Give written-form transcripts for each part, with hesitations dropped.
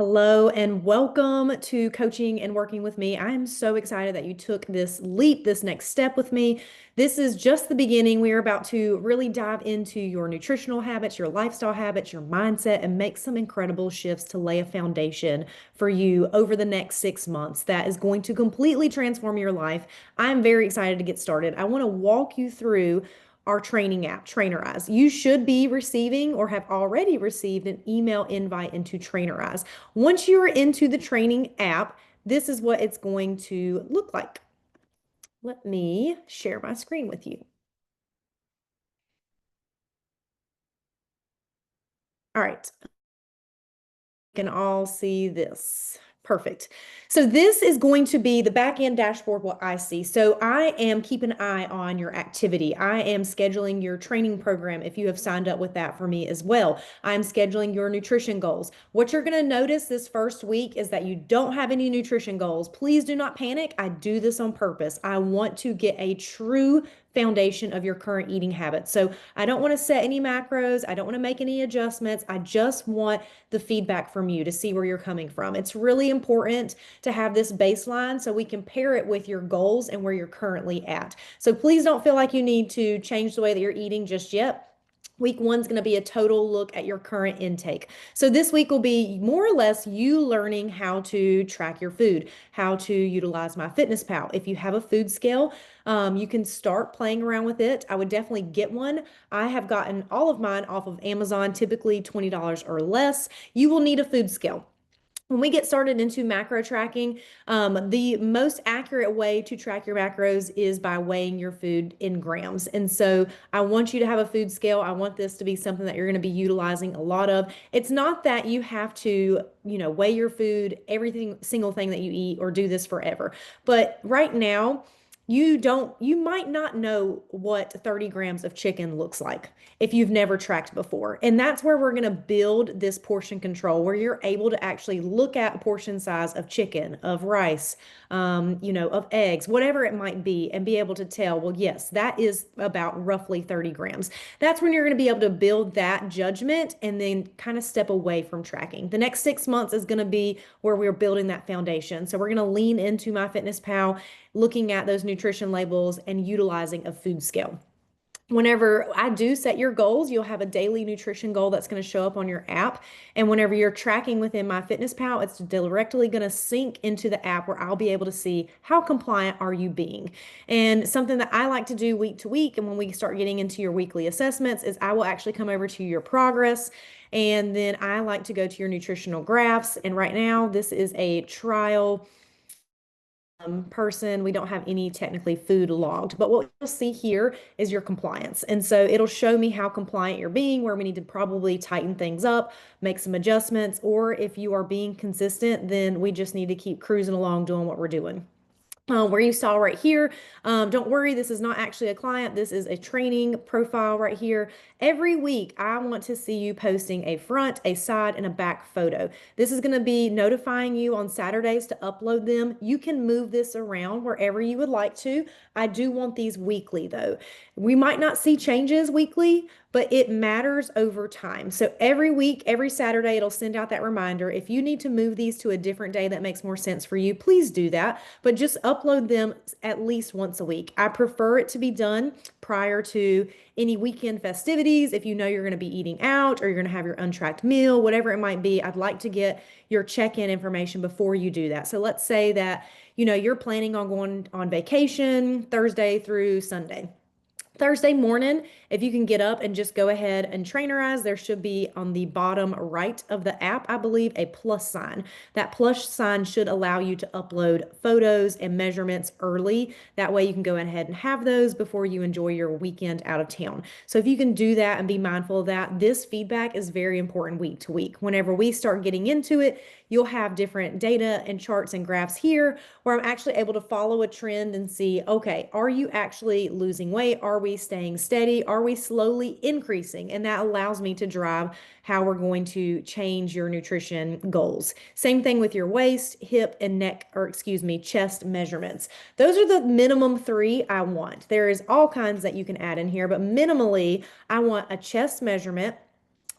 Hello and welcome to Coaching and Working with Me. I am so excited that you took this leap, this next step with me. This is just the beginning. We are about to really dive into your nutritional habits, your lifestyle habits, your mindset, and make some incredible shifts to lay a foundation for you over the next 6 months that is going to completely transform your life. I'm very excited to get started. I want to walk you through our training app, Trainerize. You should be receiving or have already received an email invite into Trainerize. Once you're into the training app, this is what it's going to look like. Let me share my screen with you. All right, can all see this. Perfect. So this is going to be the back end dashboard, what I see. So I am keeping an eye on your activity. I am scheduling your training program if you have signed up with that for me as well. I'm scheduling your nutrition goals. What you're going to notice this first week is that you don't have any nutrition goals. Please do not panic. I do this on purpose. I want to get a true foundation of your current eating habits. So I don't want to set any macros. I don't want to make any adjustments. I just want the feedback from you to see where you're coming from. It's really important to have this baseline so we can pair it with your goals and where you're currently at. So please don't feel like you need to change the way that you're eating just yet. Week one's going to be a total look at your current intake. So this week will be more or less you learning how to track your food, how to utilize MyFitnessPal. If you have a food scale, you can start playing around with it. I would definitely get one. I have gotten all of mine off of Amazon, typically $20 or less. You will need a food scale. When we get started into macro tracking, the most accurate way to track your macros is by weighing your food in grams. And so I want you to have a food scale. I want this to be something that you're going to be utilizing a lot of. It's not that you have to, weigh your food, everything, single thing that you eat, or do this forever. But right now, you might not know what 30 grams of chicken looks like if you've never tracked before. And that's where we're going to build this portion control, where you're able to actually look at a portion size of chicken, of rice, of eggs, whatever it might be, and be able to tell, well, yes, that is about roughly 30 grams. That's when you're going to be able to build that judgment and then kind of step away from tracking. The next 6 months is going to be where we're building that foundation. So we're going to lean into MyFitnessPal, looking at those nutrition labels and utilizing a food scale. Whenever I do set your goals, you'll have a daily nutrition goal that's going to show up on your app. And whenever you're tracking within MyFitnessPal, it's directly going to sync into the app where I'll be able to see how compliant are you being. And something that I like to do week to week, and when we start getting into your weekly assessments, is I will actually come over to your progress. And then I like to go to your nutritional graphs. And right now, this is a trial person. We don't have any technically food logged, but what you'll see here is your compliance. And so it'll show me how compliant you're being, where we need to probably tighten things up, make some adjustments, or if you are being consistent, then we just need to keep cruising along doing what we're doing. Where you saw right here, don't worry, this is not actually a client. This is a training profile right here. Every week, I want to see you posting a front, a side, and a back photo. This is going to be notifying you on Saturdays to upload them. You can move this around wherever you would like to. I do want these weekly though. We might not see changes weekly, but it matters over time. So every week, every Saturday, it'll send out that reminder. If you need to move these to a different day that makes more sense for you, please do that. But just upload them at least once a week. I prefer it to be done prior to any weekend festivities. If you know you're going to be eating out or you're going to have your untracked meal, whatever it might be, I'd like to get your check-in information before you do that. So let's say that, you're planning on going on vacation Thursday through Sunday. Thursday morning, if you can get up and just go ahead and trainerize, there should be on the bottom right of the app, I believe, a plus sign. That plus sign should allow you to upload photos and measurements early. That way you can go ahead and have those before you enjoy your weekend out of town. So if you can do that and be mindful of that, this feedback is very important week to week. Whenever we start getting into it, you'll have different data and charts and graphs here where I'm actually able to follow a trend and see, okay, are you actually losing weight? Are we staying steady? Are we slowly increasing? And that allows me to drive how we're going to change your nutrition goals. Same thing with your waist, hip, and neck, or excuse me, chest measurements. Those are the minimum three I want. There is all kinds that you can add in here, but minimally, I want a chest measurement.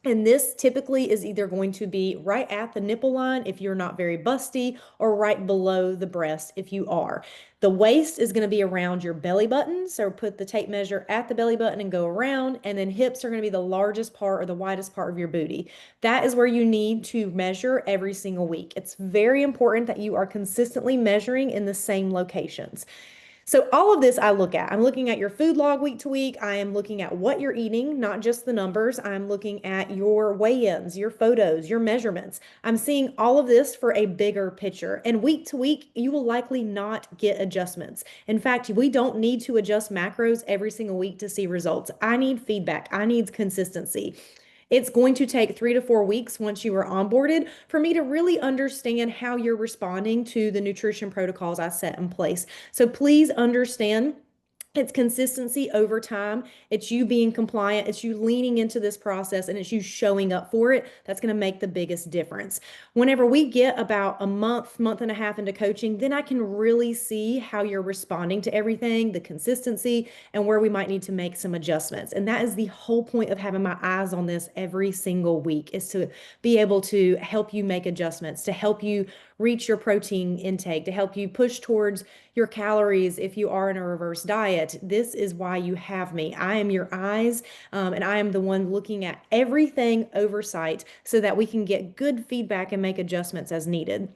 And this typically is either going to be right at the nipple line if you're not very busty, or right below the breast if you are. The waist is going to be around your belly button. So put the tape measure at the belly button and go around. And then hips are going to be the largest part or the widest part of your booty. That is where you need to measure every single week. It's very important that you are consistently measuring in the same locations. So all of this I look at. I'm looking at your food log week to week. I am looking at what you're eating, not just the numbers. I'm looking at your weigh-ins, your photos, your measurements. I'm seeing all of this for a bigger picture. And week to week, you will likely not get adjustments. In fact, we don't need to adjust macros every single week to see results. I need feedback. I need consistency. It's going to take 3 to 4 weeks once you are onboarded for me to really understand how you're responding to the nutrition protocols I set in place. So please understand, it's consistency over time. It's you being compliant. It's you leaning into this process, and it's you showing up for it. That's going to make the biggest difference. Whenever we get about a month, month and a half into coaching, then I can really see how you're responding to everything, the consistency, and where we might need to make some adjustments. And that is the whole point of having my eyes on this every single week, is to be able to help you make adjustments, to help you reach your protein intake, to help you push towards your calories if you are in a reverse diet. This is why you have me. I am your eyes, and I am the one looking at everything oversight so that we can get good feedback and make adjustments as needed.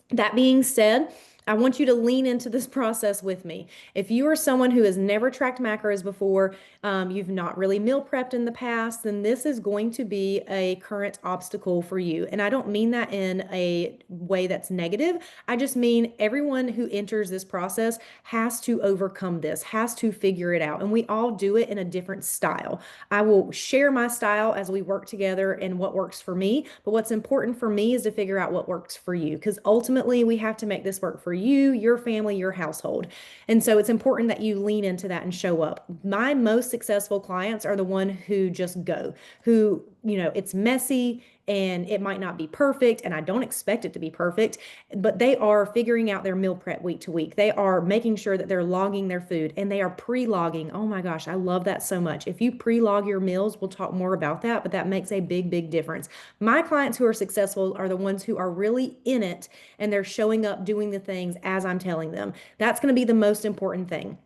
That being said, I want you to lean into this process with me. If you are someone who has never tracked macros before, you've not really meal prepped in the past, then this is going to be a current obstacle for you. And I don't mean that in a way that's negative. I just mean everyone who enters this process has to overcome this, has to figure it out. And we all do it in a different style. I will share my style as we work together and what works for me. But what's important for me is to figure out what works for you, because ultimately we have to make this work for you, your family, your household. And so it's important that you lean into that and show up. My most successful clients are the one who just go, who, it's messy and it might not be perfect, and I don't expect it to be perfect, but they are figuring out their meal prep week to week. They are making sure that they're logging their food, and they are pre-logging. Oh my gosh, I love that so much. If you pre-log your meals, we'll talk more about that, but that makes a big, big difference. My clients who are successful are the ones who are really in it, and they're showing up doing the things as I'm telling them. That's going to be the most important thing.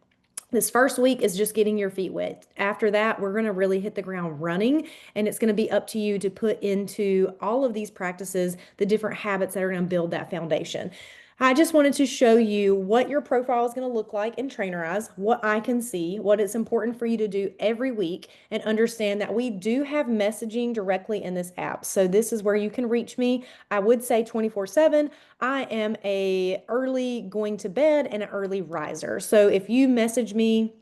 This first week is just getting your feet wet. After that, we're going to really hit the ground running, and it's going to be up to you to put into all of these practices the different habits that are going to build that foundation. I just wanted to show you what your profile is going to look like in Trainerize, what I can see, what it's important for you to do every week, and understand that we do have messaging directly in this app. So this is where you can reach me. I would say 24/7. I am a early going to bed and an early riser. So if you message me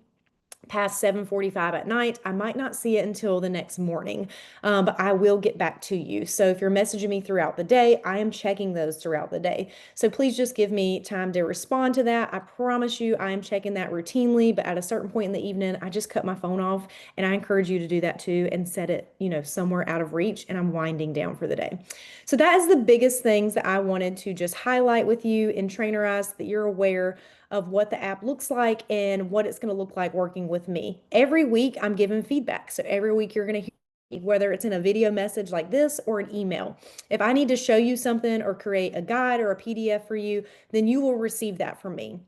past 7:45 at night, I might not see it until the next morning, but I will get back to you. So if you're messaging me throughout the day, I am checking those throughout the day. So please just give me time to respond to that. I promise you I am checking that routinely, but at a certain point in the evening, I just cut my phone off, and I encourage you to do that too and set it, somewhere out of reach, and I'm winding down for the day. So that is the biggest things that I wanted to just highlight with you in Trainerize, that you're aware of what the app looks like and what it's going to look like working with me. Every week, I'm giving feedback. So every week, you're going to hear, whether it's in a video message like this or an email. If I need to show you something or create a guide or a PDF for you, then you will receive that from me.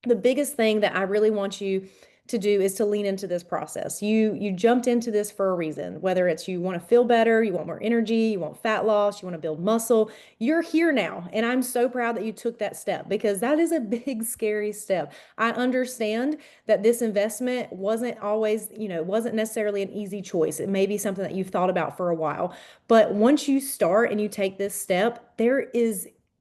The biggest thing that I really want you to do is to lean into this process. You jumped into this for a reason, whether it's you want to feel better, you want more energy, you want fat loss, you want to build muscle. You're here now, and I'm so proud that you took that step, because that is a big, scary step. I understand that this investment wasn't always, wasn't necessarily an easy choice. It may be something that you've thought about for a while, but once you start and you take this step,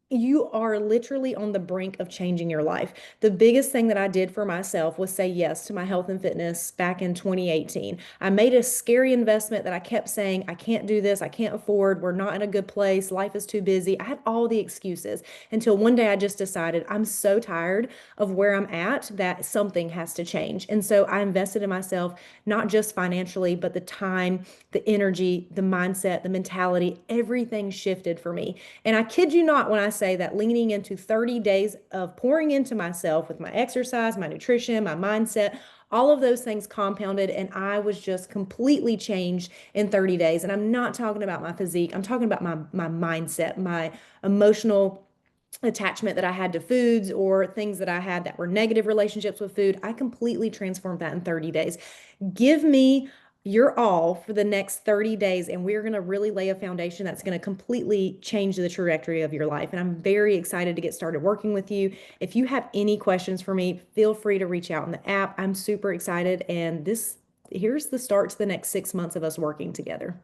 you are literally on the brink of changing your life. The biggest thing that I did for myself was say yes to my health and fitness back in 2018. I made a scary investment that I kept saying, I can't do this, I can't afford, we're not in a good place, life is too busy. I had all the excuses until one day I just decided I'm so tired of where I'm at that something has to change. And so I invested in myself, not just financially, but the time, the energy, the mindset, the mentality, everything shifted for me. And I kid you not when I say that leaning into 30 days of pouring into myself with my exercise, my nutrition, my mindset, All of those things compounded, and I was just completely changed in 30 days. And I'm not talking about my physique, I'm talking about my mindset, my emotional attachment that I had to foods or things that I had that were negative relationships with food. I completely transformed that in 30 days. Give me your all for the next 30 days, and we're going to really lay a foundation that's going to completely change the trajectory of your life. And I'm very excited to get started working with you. If you have any questions for me, feel free to reach out in the app. I'm super excited. And here's the start to the next 6 months of us working together.